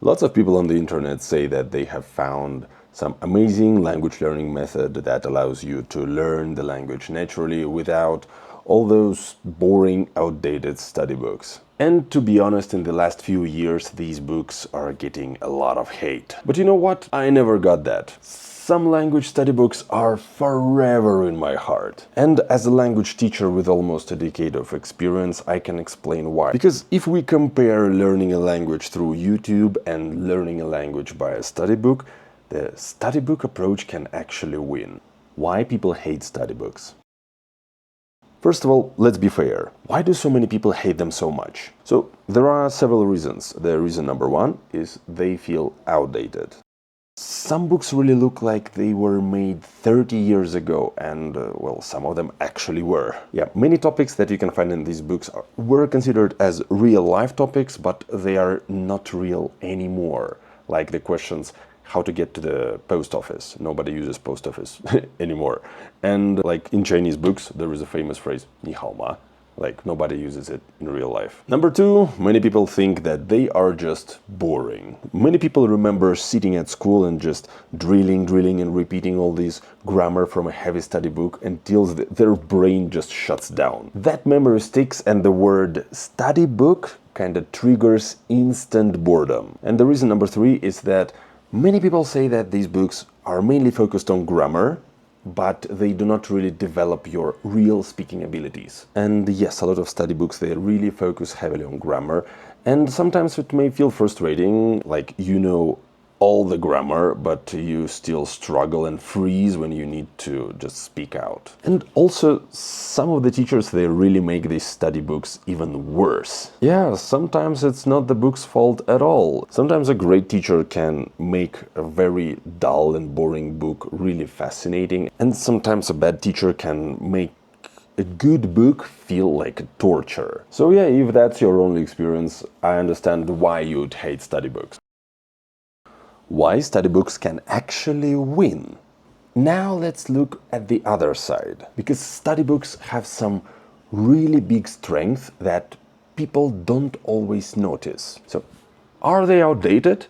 Lots of people on the internet say that they have found some amazing language learning method that allows you to learn the language naturally without all those boring, outdated study books. And to be honest, in the last few years, these books are getting a lot of hate. But you know what? I never got that. Some language study books are forever in my heart. And as a language teacher with almost a decade of experience, I can explain why. Because if we compare learning a language through YouTube and learning a language by a study book, the study book approach can actually win. Why people hate study books? First of all, let's be fair. Why do so many people hate them so much? So there are several reasons. The reason number one is they feel outdated. Some books really look like they were made 30 years ago, and well, some of them actually were. Yeah, many topics that you can find in these books were considered as real-life topics, but they are not real anymore. Like the questions, how to get to the post office. Nobody uses post office anymore. And like in Chinese books, there is a famous phrase, 你好吗? Like nobody uses it in real life. Number two, many people think that they are just boring. Many people remember sitting at school and just drilling and repeating all this grammar from a heavy study book until their brain just shuts down. That memory sticks, and the word study book kind of triggers instant boredom. And the reason number three is that many people say that these books are mainly focused on grammar, but they do not really develop your real speaking abilities. And yes, a lot of study books, they really focus heavily on grammar, and sometimes it may feel frustrating, like you know all the grammar, but you still struggle and freeze when you need to just speak out. And also, some of the teachers, they really make these study books even worse. Yeah, sometimes it's not the book's fault at all. Sometimes a great teacher can make a very dull and boring book really fascinating, and sometimes a bad teacher can make a good book feel like a torture. So yeah, if that's your only experience, I understand why you'd hate study books. Why study books can actually win. Now let's look at the other side, because study books have some really big strength that people don't always notice. So, are they outdated?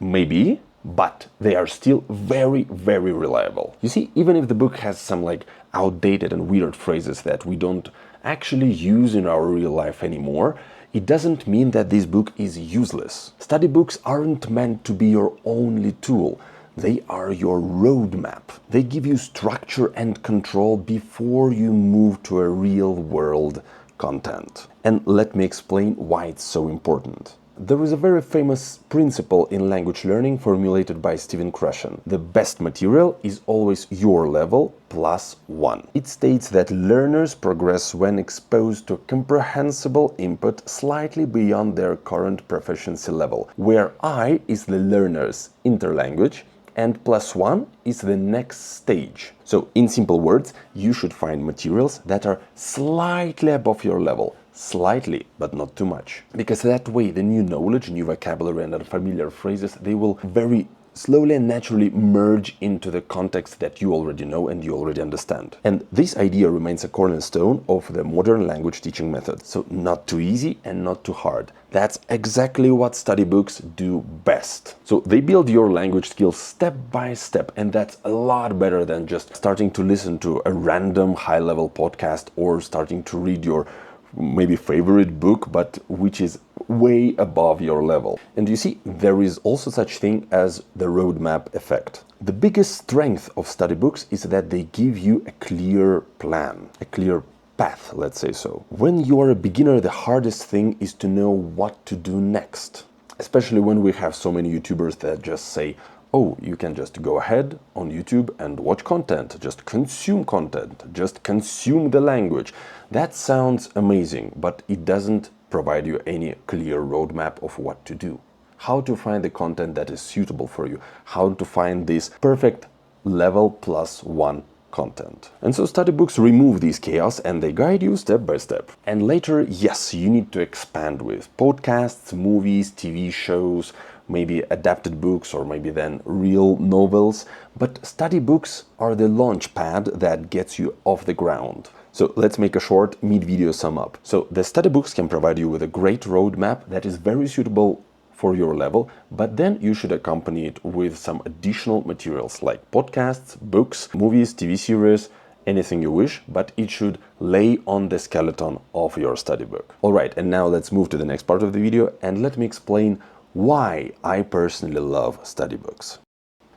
Maybe, but they are still very, very reliable. You see, even if the book has some like outdated and weird phrases that we don't actually use in our real life anymore, it doesn't mean that this book is useless. Study books aren't meant to be your only tool. They are your roadmap. They give you structure and control before you move to a real-world content. And let me explain why it's so important. There is a very famous principle in language learning formulated by Stephen Krashen. The best material is always your level plus one. It states that learners progress when exposed to comprehensible input slightly beyond their current proficiency level, where I is the learner's interlanguage and plus one is the next stage. So in simple words, you should find materials that are slightly above your level. Slightly, but not too much. Because that way the new knowledge, new vocabulary and unfamiliar phrases, they will very slowly and naturally merge into the context that you already know and you already understand. And this idea remains a cornerstone of the modern language teaching method. So not too easy and not too hard. That's exactly what study books do best. So they build your language skills step by step, and that's a lot better than just starting to listen to a random high-level podcast or starting to read your maybe favorite book, but which is way above your level. And you see, there is also such thing as the roadmap effect. The biggest strength of study books is that they give you a clear plan, a clear path, let's say so. When you are a beginner, the hardest thing is to know what to do next. Especially when we have so many YouTubers that just say, oh, you can just go ahead on YouTube and watch content, just consume content, just consume the language. That sounds amazing, but it doesn't provide you any clear roadmap of what to do. How to find the content that is suitable for you, how to find this perfect level plus one content. And so study books remove this chaos and they guide you step by step. And later, yes, you need to expand with podcasts, movies, TV shows, maybe adapted books or maybe then real novels. But study books are the launch pad that gets you off the ground. So let's make a short mid-video sum up. So the study books can provide you with a great roadmap that is very suitable for your level, but then you should accompany it with some additional materials like podcasts, books, movies, TV series, anything you wish, but it should lay on the skeleton of your study book. All right, and now let's move to the next part of the video and let me explain why I personally love study books.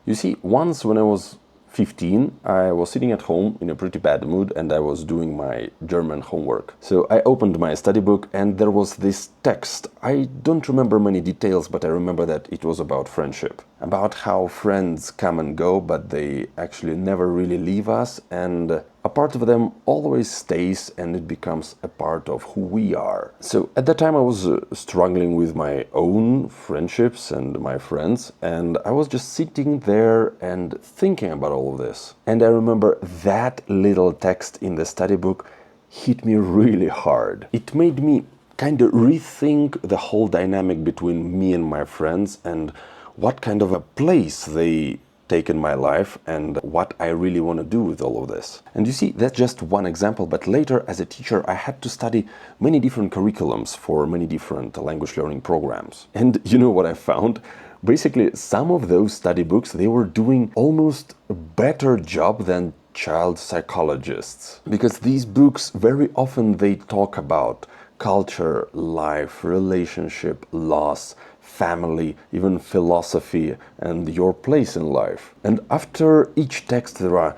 You see, once when I was 15, I was sitting at home in a pretty bad mood and I was doing my German homework. So I opened my study book and there was this text. I don't remember many details, but I remember that it was about friendship. About how friends come and go, but they actually never really leave us, and a part of them always stays and it becomes a part of who we are. So at that time I was struggling with my own friendships and my friends, and I was just sitting there and thinking about all of this. And I remember that little text in the study book hit me really hard. It made me kind of rethink the whole dynamic between me and my friends and what kind of a place they take in my life and what I really want to do with all of this. And you see, that's just one example, but later as a teacher I had to study many different curriculums for many different language learning programs. And you know what I found? Basically, some of those study books, they were doing almost a better job than child psychologists. Because these books, very often they talk about culture, life, relationship, loss, family, even philosophy, and your place in life. And after each text there are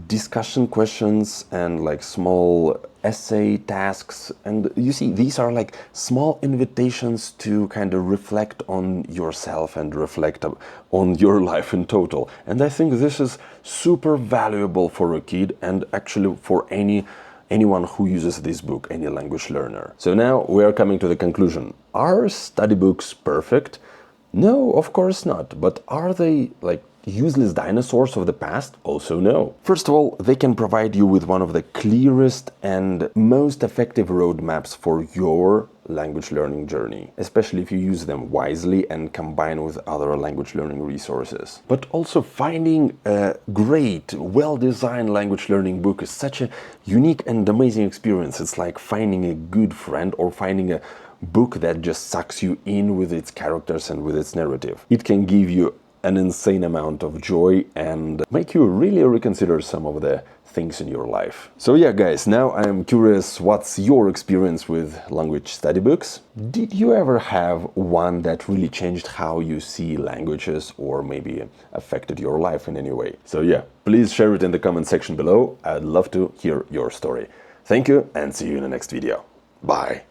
discussion questions and like small essay tasks, and you see, these are like small invitations to kind of reflect on yourself and reflect on your life in total. And I think this is super valuable for a kid and actually for anyone who uses this book, any language learner. So now we are coming to the conclusion. Are study books perfect? No, of course not. But are they like useless dinosaurs of the past? Also no. First of all, they can provide you with one of the clearest and most effective roadmaps for your language learning journey, especially if you use them wisely and combine with other language learning resources. But also finding a great, well-designed language learning book is such a unique and amazing experience. It's like finding a good friend or finding a book that just sucks you in with its characters and with its narrative. It can give you an insane amount of joy and make you really reconsider some of the things in your life. So yeah, guys, now I'm curious, what's your experience with language study books? Did you ever have one that really changed how you see languages or maybe affected your life in any way? So yeah, please share it in the comment section below. I'd love to hear your story. Thank you and see you in the next video. Bye.